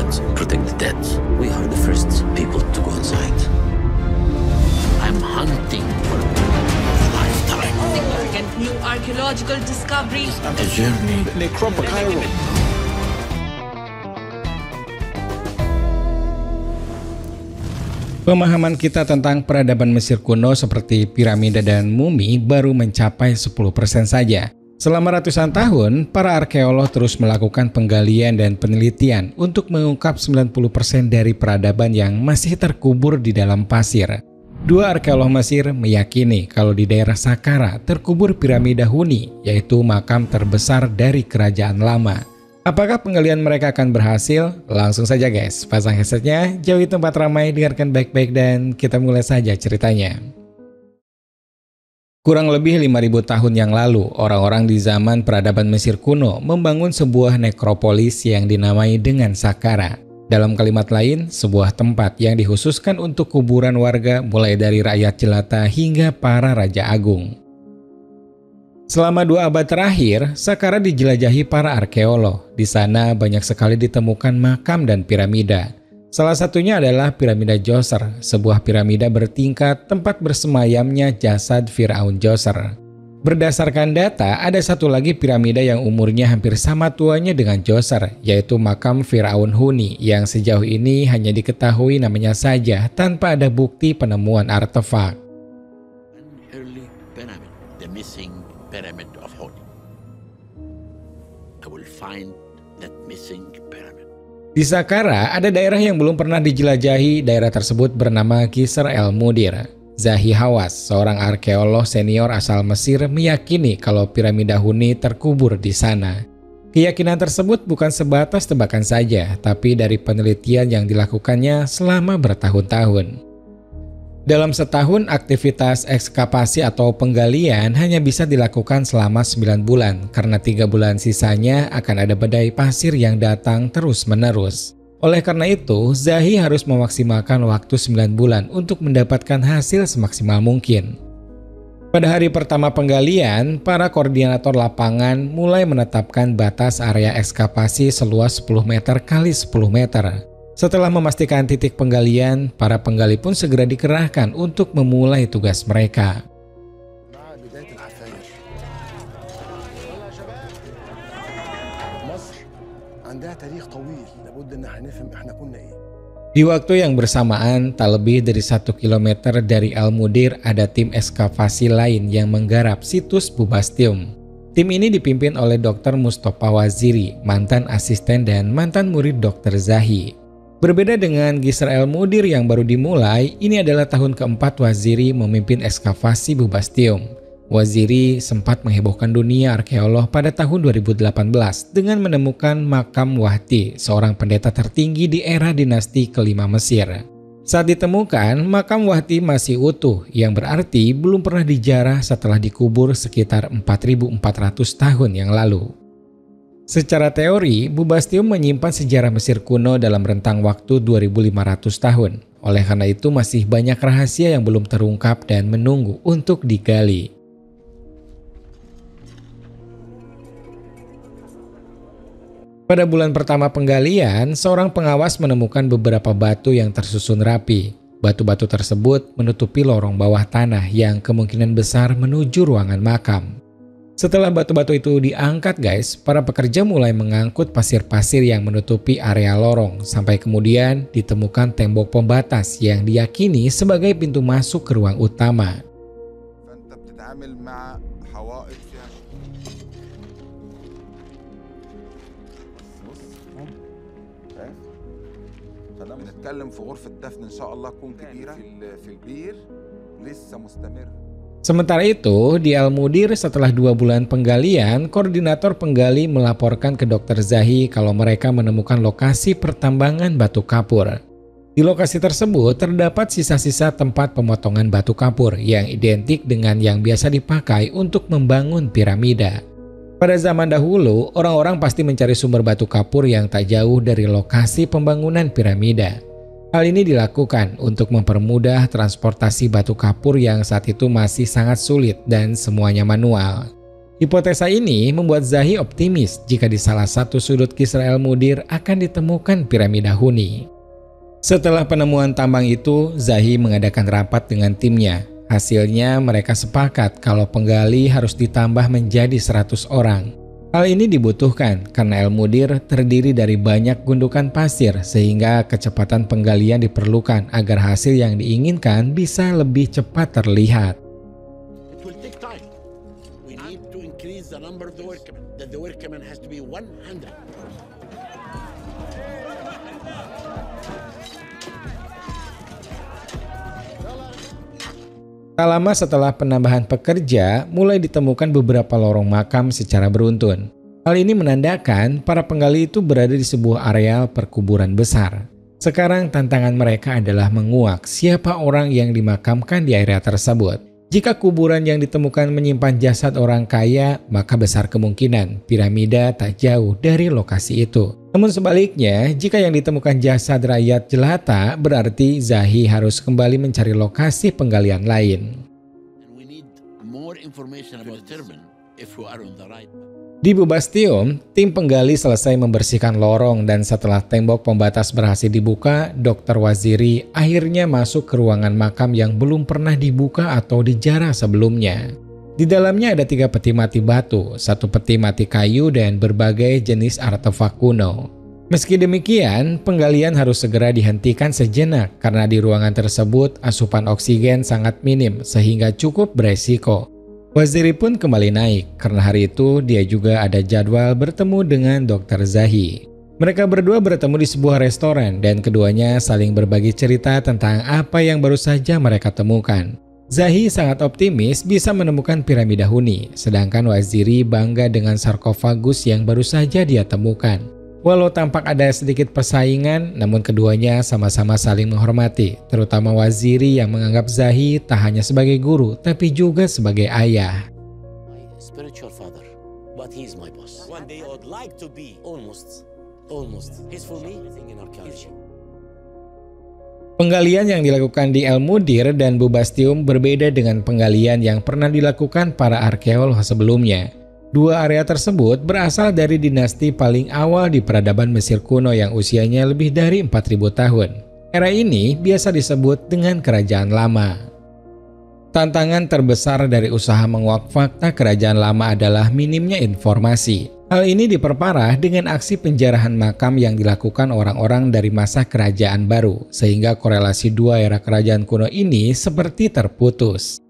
that protect the dead. We are the first people to go inside. I'm hunting for a lifetime. Significant new archaeological discoveries. A journey. Necropocairo. Pemahaman kita tentang peradaban Mesir kuno seperti piramida dan mumi baru mencapai 10% saja. Selama ratusan tahun, para arkeolog terus melakukan penggalian dan penelitian untuk mengungkap 90% dari peradaban yang masih terkubur di dalam pasir. Dua arkeolog Mesir meyakini kalau di daerah Saqqara terkubur piramida Huni, yaitu makam terbesar dari kerajaan lama. Apakah penggalian mereka akan berhasil? Langsung saja guys, pasang headsetnya, jauhi tempat ramai, dengarkan baik-baik dan kita mulai saja ceritanya. Kurang lebih 5.000 tahun yang lalu, orang-orang di zaman peradaban Mesir kuno membangun sebuah nekropolis yang dinamai dengan Saqqara. Dalam kalimat lain, sebuah tempat yang dikhususkan untuk kuburan warga mulai dari rakyat jelata hingga para raja agung. Selama 2 abad terakhir, Saqqara dijelajahi para arkeolog. Di sana banyak sekali ditemukan makam dan piramida. Salah satunya adalah piramida Djoser, sebuah piramida bertingkat tempat bersemayamnya jasad Firaun Djoser. Berdasarkan data, ada satu lagi piramida yang umurnya hampir sama tuanya dengan Djoser, yaitu makam Firaun Huni yang sejauh ini hanya diketahui namanya saja tanpa ada bukti penemuan artefak. Early pyramid, the missing pyramid of Huni. I will find that missing pyramid. Di Saqqara ada daerah yang belum pernah dijelajahi. Daerah tersebut bernama Qisr el-Mudir. Zahi Hawass, seorang arkeolog senior asal Mesir, meyakini kalau piramida Huni terkubur di sana. Keyakinan tersebut bukan sebatas tebakan saja, tapi dari penelitian yang dilakukannya selama bertahun-tahun. Dalam setahun, aktivitas ekskavasi atau penggalian hanya bisa dilakukan selama 9 bulan, karena 3 bulan sisanya akan ada badai pasir yang datang terus-menerus. Oleh karena itu, Zahi harus memaksimalkan waktu 9 bulan untuk mendapatkan hasil semaksimal mungkin. Pada hari pertama penggalian, para koordinator lapangan mulai menetapkan batas area ekskavasi seluas 10 meter x 10 meter. Setelah memastikan titik penggalian, para penggali pun segera dikerahkan untuk memulai tugas mereka. Di waktu yang bersamaan, tak lebih dari 1 kilometer dari Al-Mudir ada tim ekskavasi lain yang menggarap situs Bubastium. Tim ini dipimpin oleh Dr. Mustafa Waziri, mantan asisten dan mantan murid Dr. Zahi. Berbeda dengan Qisr el-Mudir yang baru dimulai, ini adalah tahun keempat Waziri memimpin ekskavasi Bubastium. Waziri sempat menghebohkan dunia arkeolog pada tahun 2018 dengan menemukan makam Wahti, seorang pendeta tertinggi di era dinasti kelima Mesir. Saat ditemukan, makam Wahti masih utuh, yang berarti belum pernah dijarah setelah dikubur sekitar 4.400 tahun yang lalu. Secara teori, Bubastium menyimpan sejarah Mesir kuno dalam rentang waktu 2.500 tahun. Oleh karena itu masih banyak rahasia yang belum terungkap dan menunggu untuk digali. Pada bulan pertama penggalian, seorang pengawas menemukan beberapa batu yang tersusun rapi. Batu-batu tersebut menutupi lorong bawah tanah yang kemungkinan besar menuju ruangan makam. Setelah batu-batu itu diangkat guys, para pekerja mulai mengangkut pasir-pasir yang menutupi area lorong sampai kemudian ditemukan tembok pembatas yang diyakini sebagai pintu masuk ke ruang utama. Sementara itu, di Al-Mudir setelah 2 bulan penggalian, koordinator penggali melaporkan ke Dr. Zahi kalau mereka menemukan lokasi pertambangan batu kapur. Di lokasi tersebut terdapat sisa-sisa tempat pemotongan batu kapur yang identik dengan yang biasa dipakai untuk membangun piramida. Pada zaman dahulu, orang-orang pasti mencari sumber batu kapur yang tak jauh dari lokasi pembangunan piramida. Hal ini dilakukan untuk mempermudah transportasi batu kapur yang saat itu masih sangat sulit dan semuanya manual. Hipotesa ini membuat Zahi optimis jika di salah satu sudut Kisra El-Mudir akan ditemukan piramida huni. Setelah penemuan tambang itu, Zahi mengadakan rapat dengan timnya. Hasilnya mereka sepakat kalau penggali harus ditambah menjadi 100 orang. Hal ini dibutuhkan karena El-Mudir terdiri dari banyak gundukan pasir sehingga kecepatan penggalian diperlukan agar hasil yang diinginkan bisa lebih cepat terlihat. It will take time. We need to increase the number of the workmen. The workmen has to be 100. Tak lama setelah penambahan pekerja, mulai ditemukan beberapa lorong makam secara beruntun. Hal ini menandakan para penggali itu berada di sebuah areal perkuburan besar. Sekarang tantangan mereka adalah menguak siapa orang yang dimakamkan di area tersebut. Jika kuburan yang ditemukan menyimpan jasad orang kaya, maka besar kemungkinan piramida tak jauh dari lokasi itu. Namun sebaliknya, jika yang ditemukan jasad rakyat jelata, berarti Zahi harus kembali mencari lokasi penggalian lain. And we need more information about Turban if we are on the right path. Di Bubastium, tim penggali selesai membersihkan lorong dan setelah tembok pembatas berhasil dibuka, Dr. Waziri akhirnya masuk ke ruangan makam yang belum pernah dibuka atau dijarah sebelumnya. Di dalamnya ada 3 peti mati batu, 1 peti mati kayu dan berbagai jenis artefak kuno. Meski demikian, penggalian harus segera dihentikan sejenak karena di ruangan tersebut asupan oksigen sangat minim sehingga cukup beresiko. Waziri pun kembali naik karena hari itu dia juga ada jadwal bertemu dengan Dr. Zahi. Mereka berdua bertemu di sebuah restoran dan keduanya saling berbagi cerita tentang apa yang baru saja mereka temukan. Zahi sangat optimis bisa menemukan piramida huni, sedangkan Waziri bangga dengan sarkofagus yang baru saja dia temukan. Walau tampak ada sedikit persaingan, namun keduanya sama-sama saling menghormati, terutama Waziri yang menganggap Zahi tak hanya sebagai guru, tapi juga sebagai ayah. My spiritual father, but he is my boss. One day I would like to be almost. He's for me everything in archaeology. Penggalian yang dilakukan di El-Mudir dan Bubastium berbeda dengan penggalian yang pernah dilakukan para arkeolog sebelumnya. 2 area tersebut berasal dari dinasti paling awal di peradaban Mesir kuno yang usianya lebih dari 4.000 tahun. Era ini biasa disebut dengan Kerajaan Lama. Tantangan terbesar dari usaha menguak fakta Kerajaan Lama adalah minimnya informasi. Hal ini diperparah dengan aksi penjarahan makam yang dilakukan orang-orang dari masa Kerajaan Baru, sehingga korelasi 2 era kerajaan kuno ini seperti terputus.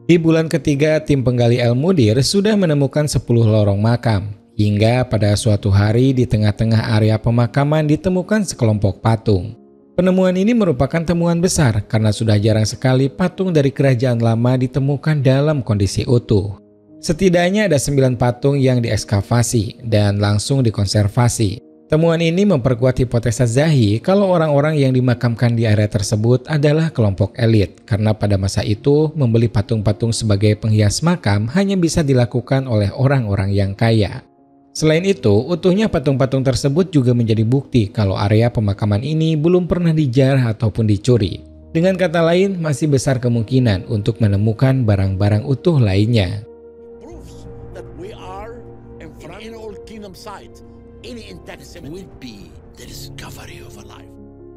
Di bulan ketiga, tim penggali El-Mudir sudah menemukan 10 lorong makam. Hingga pada suatu hari di tengah-tengah area pemakaman ditemukan sekelompok patung. Penemuan ini merupakan temuan besar karena sudah jarang sekali patung dari Kerajaan Lama ditemukan dalam kondisi utuh. Setidaknya ada 9 patung yang diekskavasi dan langsung dikonservasi. Temuan ini memperkuat hipotesa Zahi kalau orang-orang yang dimakamkan di area tersebut adalah kelompok elit karena pada masa itu membeli patung-patung sebagai penghias makam hanya bisa dilakukan oleh orang-orang yang kaya. Selain itu, utuhnya patung-patung tersebut juga menjadi bukti kalau area pemakaman ini belum pernah dijarah ataupun dicuri. Dengan kata lain, masih besar kemungkinan untuk menemukan barang-barang utuh lainnya. Proves that we are in front in old kingdom site. Any intact will be the discovery of a life.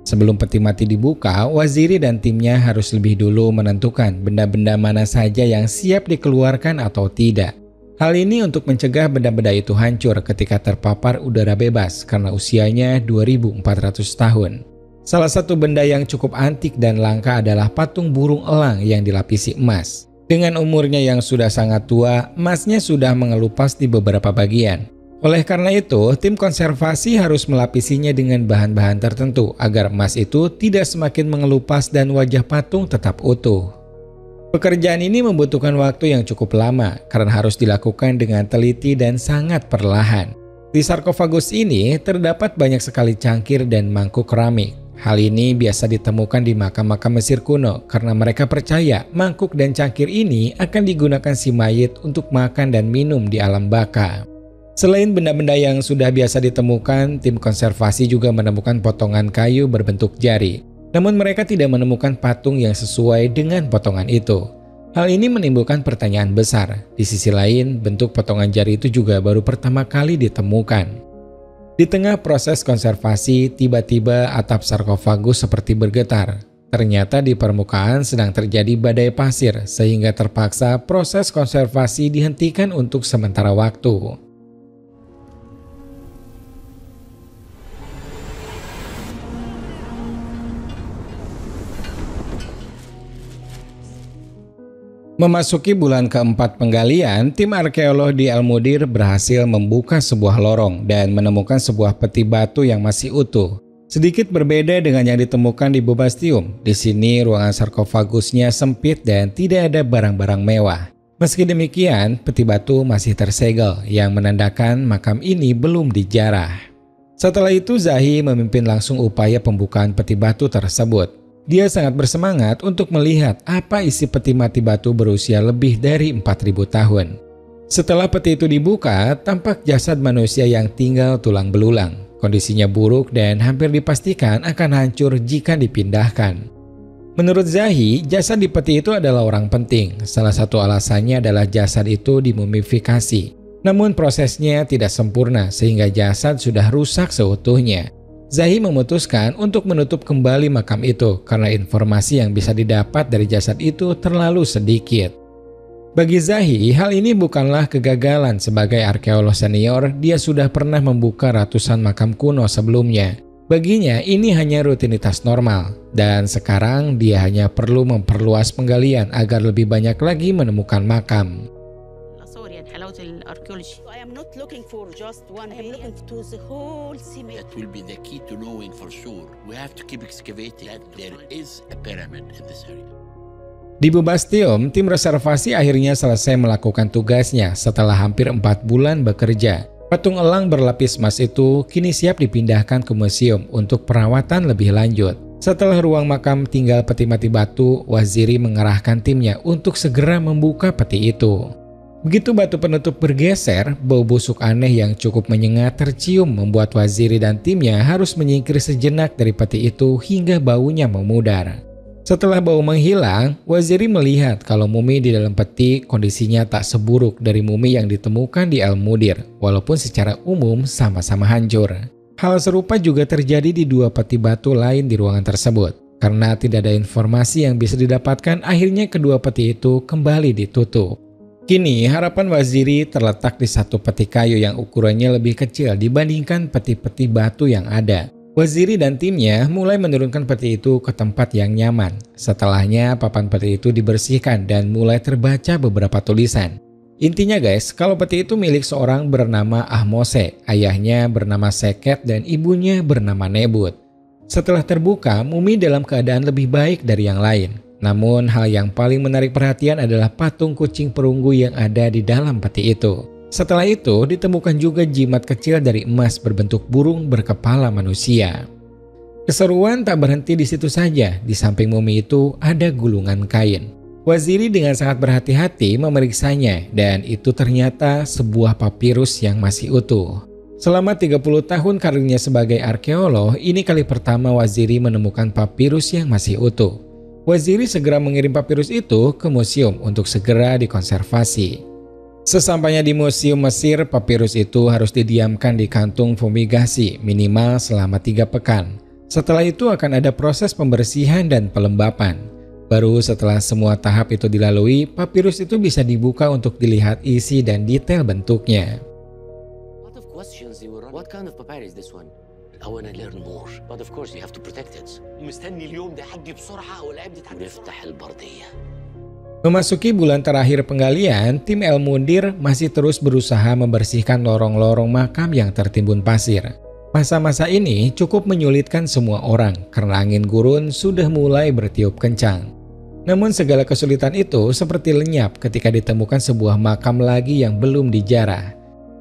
Sebelum peti mati dibuka, Waziri dan timnya harus lebih dulu menentukan benda-benda mana saja yang siap dikeluarkan atau tidak. Hal ini untuk mencegah benda-benda itu hancur ketika terpapar udara bebas karena usianya 2400 tahun. Salah satu benda yang cukup antik dan langka adalah patung burung elang yang dilapisi emas. Dengan umurnya yang sudah sangat tua, emasnya sudah mengelupas di beberapa bagian. Oleh karena itu, tim konservasi harus melapisinya dengan bahan-bahan tertentu agar emas itu tidak semakin mengelupas dan wajah patung tetap utuh. Pekerjaan ini membutuhkan waktu yang cukup lama karena harus dilakukan dengan teliti dan sangat perlahan. Di sarkofagus ini terdapat banyak sekali cangkir dan mangkuk keramik. Hal ini biasa ditemukan di makam-makam Mesir kuno karena mereka percaya mangkuk dan cangkir ini akan digunakan si mayit untuk makan dan minum di alam baka. Selain benda-benda yang sudah biasa ditemukan, tim konservasi juga menemukan potongan kayu berbentuk jari. Namun mereka tidak menemukan patung yang sesuai dengan potongan itu. Hal ini menimbulkan pertanyaan besar. Di sisi lain, bentuk potongan jari itu juga baru pertama kali ditemukan. Di tengah proses konservasi, tiba-tiba atap sarkofagus seperti bergetar. Ternyata di permukaan sedang terjadi badai pasir sehingga terpaksa proses konservasi dihentikan untuk sementara waktu. Memasuki bulan keempat penggalian, tim arkeolog di El Mudir berhasil membuka sebuah lorong dan menemukan sebuah peti batu yang masih utuh. Sedikit berbeda dengan yang ditemukan di Bobastium. Di sini ruangan sarkofagusnya sempit dan tidak ada barang-barang mewah. Meski demikian, peti batu masih tersegel yang menandakan makam ini belum dijarah. Setelah itu Zahi memimpin langsung upaya pembukaan peti batu tersebut. Dia sangat bersemangat untuk melihat apa isi peti mati batu berusia lebih dari 4.000 tahun. Setelah peti itu dibuka, tampak jasad manusia yang tinggal tulang belulang. Kondisinya buruk dan hampir dipastikan akan hancur jika dipindahkan. Menurut Zahi, jasad di peti itu adalah orang penting. Salah satu alasannya adalah jasad itu dimumifikasi. Namun prosesnya tidak sempurna sehingga jasad sudah rusak seutuhnya. Zahi memutuskan untuk menutup kembali makam itu karena informasi yang bisa didapat dari jasad itu terlalu sedikit. Bagi Zahi, hal ini bukanlah kegagalan sebagai arkeolog senior, dia sudah pernah membuka ratusan makam kuno sebelumnya. Baginya ini hanya rutinitas normal, dan sekarang dia hanya perlu memperluas penggalian agar lebih banyak lagi menemukan makam. I am not looking for just one. I am looking to the whole cemetery. That will be the key to knowing for sure. We have to keep excavating that there is a pyramid in this area. Di Bobastium, tim reservasi akhirnya selesai melakukan tugasnya setelah hampir 4 bulan bekerja. Patung elang berlapis emas itu kini siap dipindahkan ke museum untuk perawatan lebih lanjut. Setelah ruang makam tinggal peti mati batu, Waziri mengerahkan timnya untuk segera membuka peti itu. Begitu batu penutup bergeser, bau busuk aneh yang cukup menyengat tercium membuat Waziri dan timnya harus menyingkir sejenak dari peti itu hingga baunya memudar. Setelah bau menghilang, Waziri melihat kalau mumi di dalam peti kondisinya tak seburuk dari mumi yang ditemukan di El Mudir, walaupun secara umum sama-sama hancur. Hal serupa juga terjadi di 2 peti batu lain di ruangan tersebut. Karena tidak ada informasi yang bisa didapatkan, akhirnya kedua peti itu kembali ditutup. Kini harapan Waziri terletak di satu peti kayu yang ukurannya lebih kecil dibandingkan peti-peti batu yang ada. Waziri dan timnya mulai menurunkan peti itu ke tempat yang nyaman. Setelahnya papan peti itu dibersihkan dan mulai terbaca beberapa tulisan. Intinya guys, kalau peti itu milik seorang bernama Ahmose, ayahnya bernama Seket dan ibunya bernama Nebut. Setelah terbuka, mumi dalam keadaan lebih baik dari yang lain. Namun hal yang paling menarik perhatian adalah patung kucing perunggu yang ada di dalam peti itu. Setelah itu ditemukan juga jimat kecil dari emas berbentuk burung berkepala manusia. Keseruan tak berhenti di situ saja, di samping mumi itu ada gulungan kain. Waziri dengan sangat berhati-hati memeriksanya dan itu ternyata sebuah papirus yang masih utuh. Selama 30 tahun karirnya sebagai arkeolog, ini kali pertama Waziri menemukan papirus yang masih utuh. Waziri segera mengirim papirus itu ke museum untuk segera dikonservasi. Sesampainya di museum Mesir, papirus itu harus didiamkan di kantung fumigasi minimal selama 3 pekan. Setelah itu akan ada proses pembersihan dan pelembapan. Baru setelah semua tahap itu dilalui, papirus itu bisa dibuka untuk dilihat isi dan detail bentuknya. What of questions they were? What kind of papyrus is this one? I want to learn more. But of course you have to protect it. ومستني اليوم ده يعدي بسرعة والعيب تتعدي ونفتح البردية. Memasuki bulan terakhir penggalian, tim El Mudir masih terus berusaha membersihkan lorong-lorong makam yang tertimbun pasir. Masa-masa ini cukup menyulitkan semua orang karena angin gurun sudah mulai bertiup kencang. Namun segala kesulitan itu seperti lenyap ketika ditemukan sebuah makam lagi yang belum dijarah.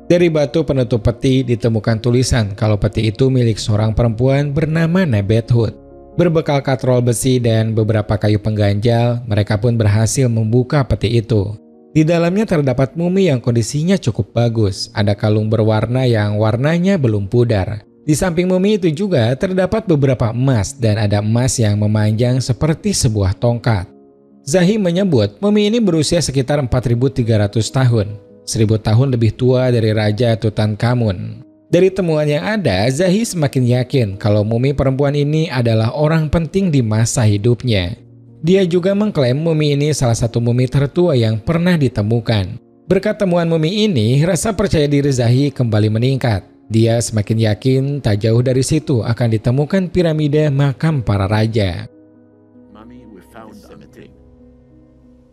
Dari batu penutup peti ditemukan tulisan kalau peti itu milik seorang perempuan bernama Nebethut. Berbekal katrol besi dan beberapa kayu pengganjal, mereka pun berhasil membuka peti itu. Di dalamnya terdapat mumi yang kondisinya cukup bagus. Ada kalung berwarna yang warnanya belum pudar. Di samping mumi itu juga terdapat beberapa emas dan ada emas yang memanjang seperti sebuah tongkat. Zahi menyebut mumi ini berusia sekitar 4.300 tahun, 1.000 tahun lebih tua dari Raja Tutankhamun. Dari temuan yang ada, Zahi semakin yakin kalau mumi perempuan ini adalah orang penting di masa hidupnya. Dia juga mengklaim mumi ini salah satu mumi tertua yang pernah ditemukan. Berkat temuan mumi ini, rasa percaya diri Zahi kembali meningkat. Dia semakin yakin tak jauh dari situ akan ditemukan piramida makam para raja. Mummy we found on a tree.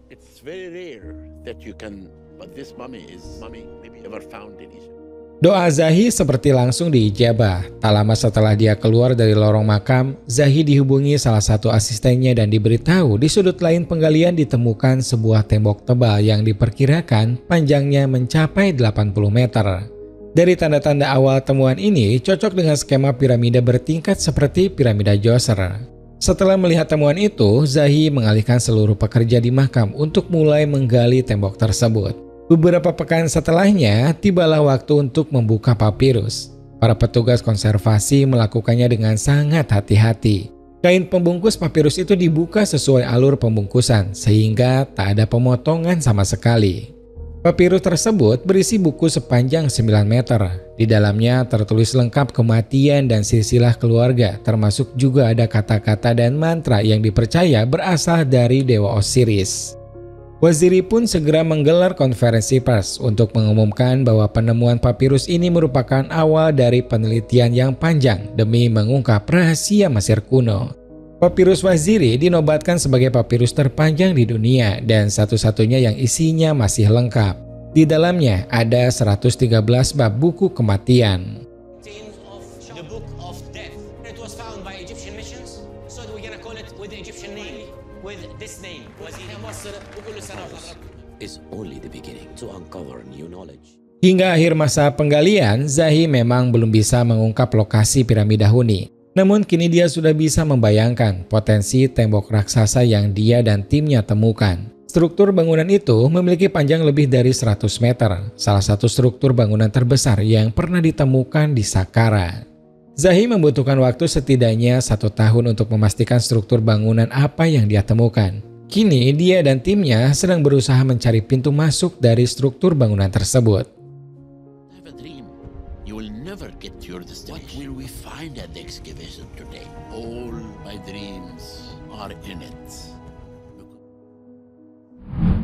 It's very rare that you can, but this mummy is mummy maybe ever found in Egypt. Doa Zahi seperti langsung diijabah. Tak lama setelah dia keluar dari lorong makam, Zahi dihubungi salah satu asistennya dan diberitahu di sudut lain penggalian ditemukan sebuah tembok tebal yang diperkirakan panjangnya mencapai 80 meter. Dari tanda-tanda awal temuan ini cocok dengan skema piramida bertingkat seperti piramida Djoser. Setelah melihat temuan itu, Zahi mengalihkan seluruh pekerja di makam untuk mulai menggali tembok tersebut. Beberapa pekan setelahnya, tibalah waktu untuk membuka papirus. Para petugas konservasi melakukannya dengan sangat hati-hati. Kain pembungkus papirus itu dibuka sesuai alur pembungkusan, sehingga tak ada pemotongan sama sekali. Papirus tersebut berisi buku sepanjang 9 meter. Di dalamnya tertulis lengkap kematian dan silsilah keluarga, termasuk juga ada kata-kata dan mantra yang dipercaya berasal dari Dewa Osiris. Waziri pun segera menggelar konferensi pers untuk mengumumkan bahwa penemuan papirus ini merupakan awal dari penelitian yang panjang demi mengungkap rahasia Mesir kuno. Papirus Waziri dinobatkan sebagai papirus terpanjang di dunia dan satu-satunya yang isinya masih lengkap. Di dalamnya ada 113 bab buku kematian. The book of death. It was found by Egyptian missions, so we're gonna call it with the Egyptian name, with this name. Is only the beginning to uncover new knowledge. Hingga akhir masa penggalian, Zahi memang belum bisa mengungkap lokasi piramida Huni. Namun kini dia sudah bisa membayangkan potensi tembok raksasa yang dia dan timnya temukan. Struktur bangunan itu memiliki panjang lebih dari 100 meter, salah satu struktur bangunan terbesar yang pernah ditemukan di Saqqara. Zahi membutuhkan waktu setidaknya 1 tahun untuk memastikan struktur bangunan apa yang dia temukan. Kini dia dan timnya sedang berusaha mencari pintu masuk dari struktur bangunan tersebut. I have a dream. You will never get to your destination. What will we find at the excavation today? All my dreams are in it.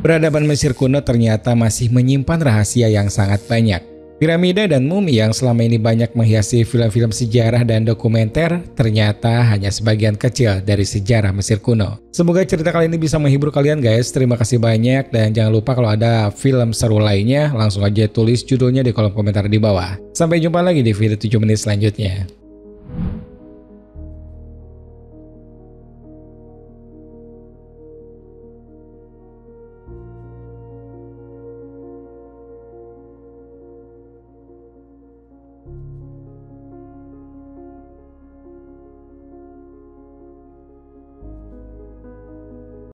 Peradaban Mesir kuno ternyata masih menyimpan rahasia yang sangat banyak. Piramida dan mumi yang selama ini banyak menghiasi film-film sejarah dan dokumenter ternyata hanya sebagian kecil dari sejarah Mesir kuno. Semoga cerita kali ini bisa menghibur kalian guys. Terima kasih banyak dan jangan lupa kalau ada film seru lainnya langsung aja tulis judulnya di kolom komentar di bawah. Sampai jumpa lagi di video 7 menit selanjutnya.